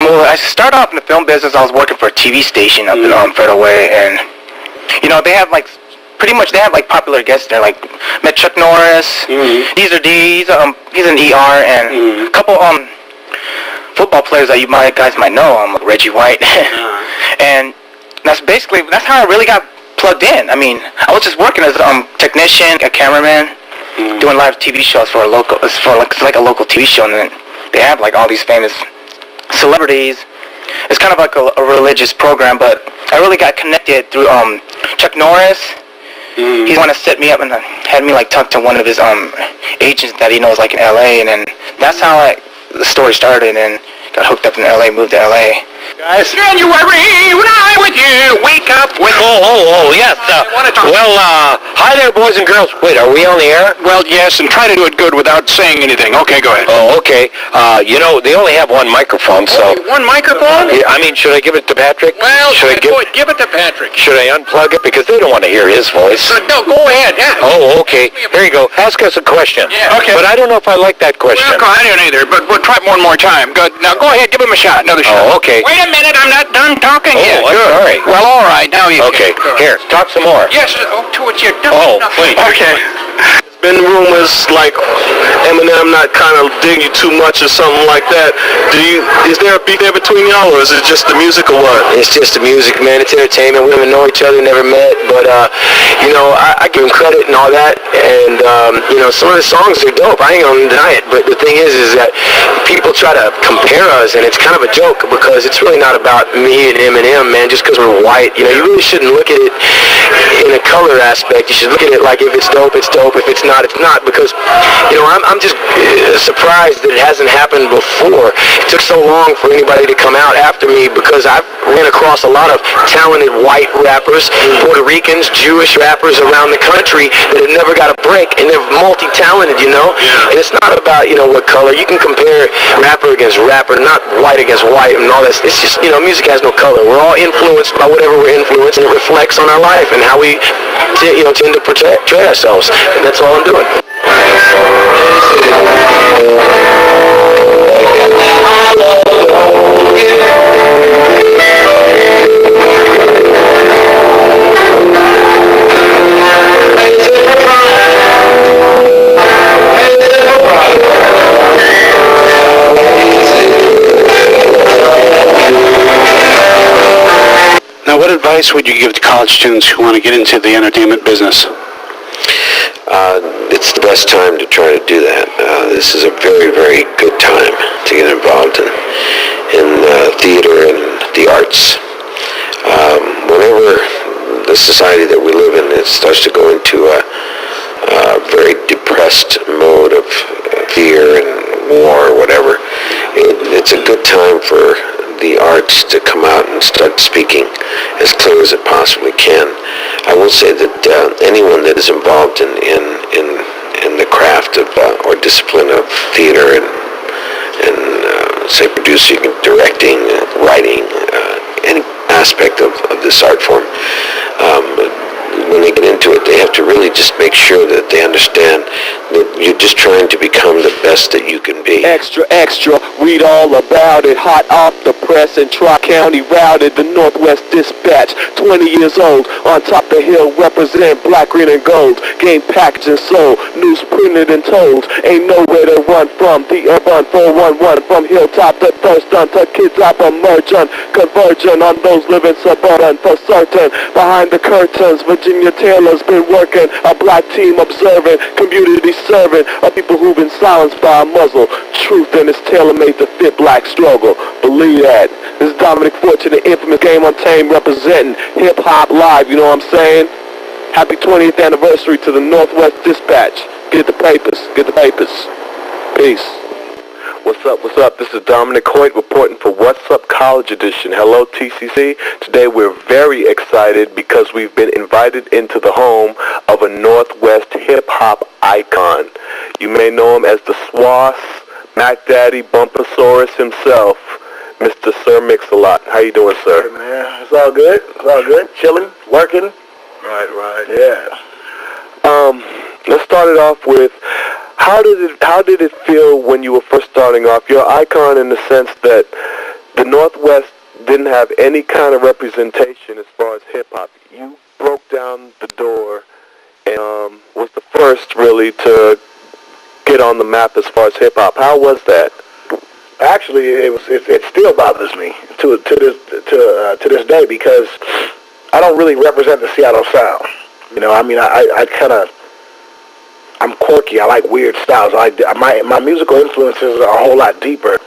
Well, I started off in the film business. I was working for a TV station up in Federal Way, and they have pretty much they have popular guests there. Like met Chuck Norris. These are D's. He's an ER, and a couple football players that guys might know. Reggie White, and that's how I really got plugged in. I mean, I was just working as a technician, a cameraman, doing live TV shows for a local TV show, and then they have all these famous celebrities. It's kind of like a religious program, but I really got connected through Chuck Norris. He's the one that set me up and had me talk to one of his agents that he knows in LA, and then that's how the story started, and got hooked up in LA, moved to LA. Guys, January, when I'm with you, wake up with... Oh, yes. Hi there, boys and girls. Wait, are we on the air? Well, yes, and try to do it good without saying anything. Okay, go ahead. Oh, okay. They only have one microphone, so... Only one microphone? Yeah, I mean, should I give it to Patrick? Well, give it to Patrick. Should I unplug it? Because they don't want to hear his voice. No, go ahead, yeah. Oh, okay. Here you go. Ask us a question. Yeah, okay. But I don't know if I like that question. Well, I don't either, but we'll try one more time. Good. Now, go ahead, give him a shot, another shot. Oh, okay. Wait a minute, I'm not done talking yet. Oh, all right. Well, all right, now you Okay, here, talk some more. Yes, to what you're done. Oh, wait. Okay. Been rumors Eminem not kind of dig you too much or something like that. Is there a beef there between y'all, or is it just the music or what? It's just the music, man. It's entertainment. We don't know each other, never met, but I give him credit and all that, and some of the songs are dope. I ain't gonna deny it, but the thing is that people try to compare us, and it's kind of a joke because it's really not about me and Eminem, man. Just because we're white, you really shouldn't look at it in a color aspect. You should look at it like if it's dope, it's dope. If it's not, it's not. Because I'm just surprised that it hasn't happened before. It took so long for anybody to come out after me because I've ran across a lot of talented white rappers, Puerto Ricans, Jewish rappers around the country that have never got a break, and they're multi-talented, And it's not about, what color. You can compare rapper against rapper, not white against white and all that. It's just, music has no color. We're all influenced by whatever we're influenced, and it reflects on our life and how we, tend to portray ourselves. And that's all I'm doing. Now, what advice would you give to college students who want to get into the entertainment business? It's the best time to try to do that. This is a very, very good time to get involved in theater and the arts. Whenever the society that we live in starts to go into a very depressed mode of fear and war or whatever, it's a good time for the arts to come out and start speaking as clear as it possibly can. I will say that anyone that is involved in the craft of or discipline of theater and say producing, directing, writing, any aspect of this art form, when they get into it, they have to really just make sure that they understand that you're just trying to become the best that you can be. Extra, read all about it. Hot off the press and Tri-County routed. The Northwest Dispatch, 20 years old. On top the hill, represent black, green, and gold. Game packaged and sold. News printed and told. Ain't nowhere to run from. The urban 411 from hilltop to thirst unto kids up emerging. Converging on those living suburban for certain. Behind the curtains, Virginia Taylor's been working. A black team observing. Community serving. Of people who've been silenced by a muzzle. Truth and it's tailor-made to fit black struggle. Believe that. This is Dominic Fortune, the infamous Game Untamed representing hip-hop live, you know what I'm saying? Happy 20th anniversary to the Northwest Dispatch. Get the papers. Peace. What's up? This is Dominic Hoyt reporting for What's Up College Edition. Hello, TCC. Today we're very excited because we've been invited into the home of a Northwest hip-hop icon. You may know him as the Swass, Mac Daddy, Bumpasaurus himself, Mr. Sir Mix-a-Lot. How you doing, sir? Hey, man, it's all good. Chilling, working. Right. Yeah. Let's start it off with how did it feel when you were first starting off? You're an icon in the sense that the Northwest didn't have any kind of representation as far as hip-hop. You broke down the door and was the first, really, to get on the map as far as hip-hop. How was that? Actually, it still bothers me to this day, because I don't really represent the Seattle sound. You know, I mean, I'm quirky. I like weird styles. My musical influences are a whole lot deeper,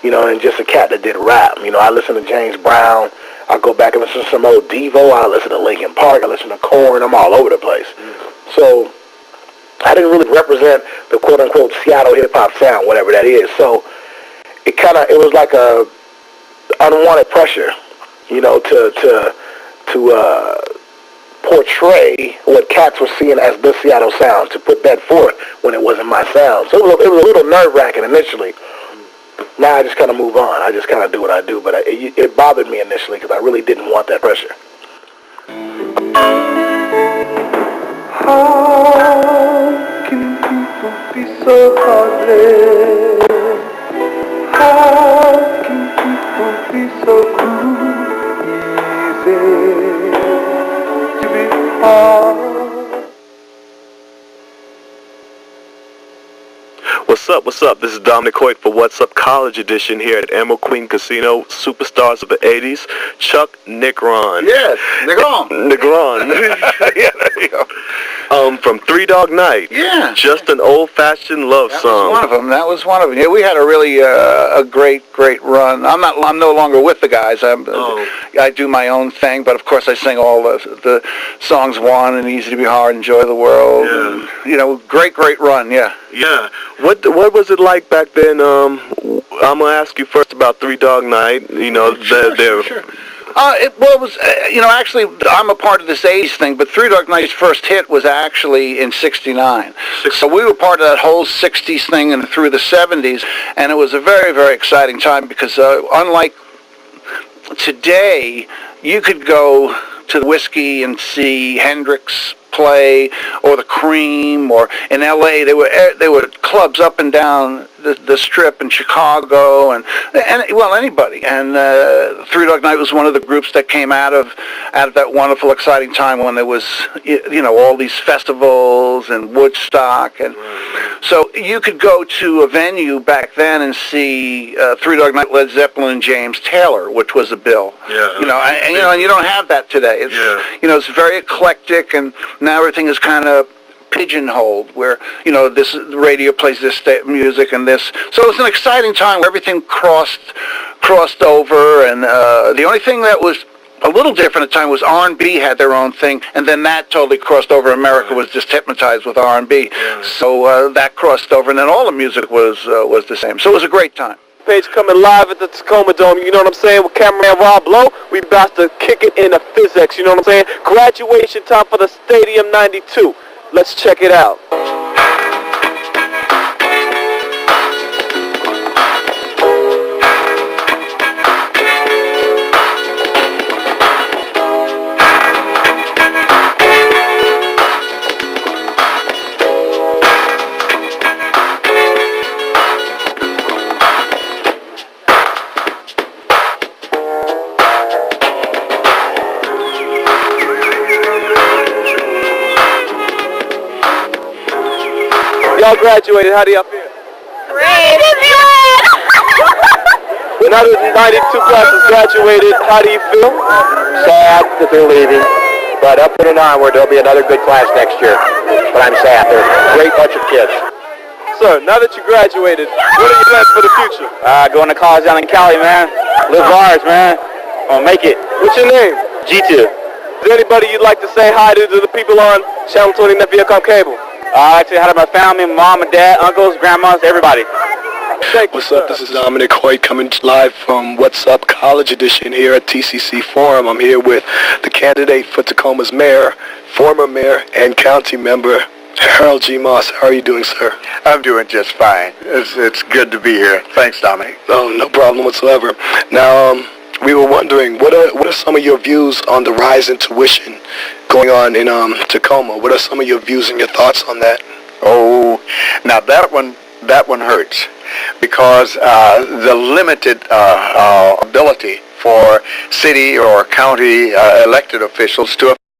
you know, than just a cat that did rap. You know, I listen to James Brown. I go back and listen to some old Devo. I listen to Linkin Park. I listen to Korn. I'm all over the place. So I didn't really represent the quote-unquote Seattle hip-hop sound, whatever that is. So it was like a unwanted pressure, you know, to portray what cats were seeing as the Seattle sound, to put that forth when it wasn't my sound. So it was a little nerve-wracking initially. Now I just kind of move on. I just kind of do what I do. But it bothered me initially because I really didn't want that pressure. How can people be so heartless? How can people be so cruel? Easy to be hard. What's up? This is Dominic Hoyt for What's Up College Edition here at Emerald Queen Casino. Superstars of the 80s, Chuck Negron. Yes, Negron. Negron. Yeah, there you go. From Three Dog Night. Yeah. Just an old-fashioned love song. That was one of them. Yeah, we had a really a great run. I'm no longer with the guys. I do my own thing, but of course I sing all the songs One and Easy to Be Hard, Enjoy the World. Yeah. And, you know, great run. Yeah. Yeah. What was it like back then? I'm gonna ask you first about Three Dog Night. You know, Sure. It was, actually, I'm a part of this 80s thing, but Three Dog Night's first hit was actually in 69. So we were part of that whole 60s thing and through the 70s, and it was a very, very exciting time because unlike today, you could go to the Whiskey and see Hendrix play, or the Cream, or in LA there were clubs up and down the strip in Chicago, and anybody. And Three Dog Night was one of the groups that came out of that wonderful, exciting time when there was all these festivals and Woodstock, and so you could go to a venue back then and see Three Dog Night, Led Zeppelin, and James Taylor, which was a bill. Yeah. And you don't have that today. It's it's very eclectic, and now everything is kind of pigeonholed, where this radio plays this music and this. So it's an exciting time where everything crossed over, and the only thing that was a little different at the time was R&B had their own thing, and then that totally crossed over. America was just hypnotized with R&B, so that crossed over, and then all the music was the same. So it was a great time. Page coming live at the Tacoma Dome, you know what I'm saying, with cameraman Rob Lowe. We about to kick it into physics, you know what I'm saying? Graduation time for the Stadium 92. Let's check it out. Y'all graduated, how do y'all feel? Great! Another 92 classes graduated, how do you feel? Sad that they're leaving, but up and onward, there'll be another good class next year. But I'm sad. They're a great bunch of kids. Sir, now that you graduated, what are your plans for the future? Going to college down in Cali, man. Live bars, man. Gonna make it. What's your name? G2. Is there anybody you'd like to say hi to the people on Channel 20 Net Viacom Cable? I like to say hi to my family, mom and dad, uncles, grandmas, everybody. What's up? This is Dominic Hoyt coming live from What's Up College Edition here at TCC Forum. I'm here with the candidate for Tacoma's mayor, former mayor, and county member, Harold G. Moss. How are you doing, sir? I'm doing just fine. It's good to be here. Thanks, Dominic. Oh, no problem whatsoever. Now, we were wondering, what are some of your views on the rise in tuition going on in Tacoma? What are some of your views and your thoughts on that? Oh, now that one hurts. because the limited ability for city or county elected officials to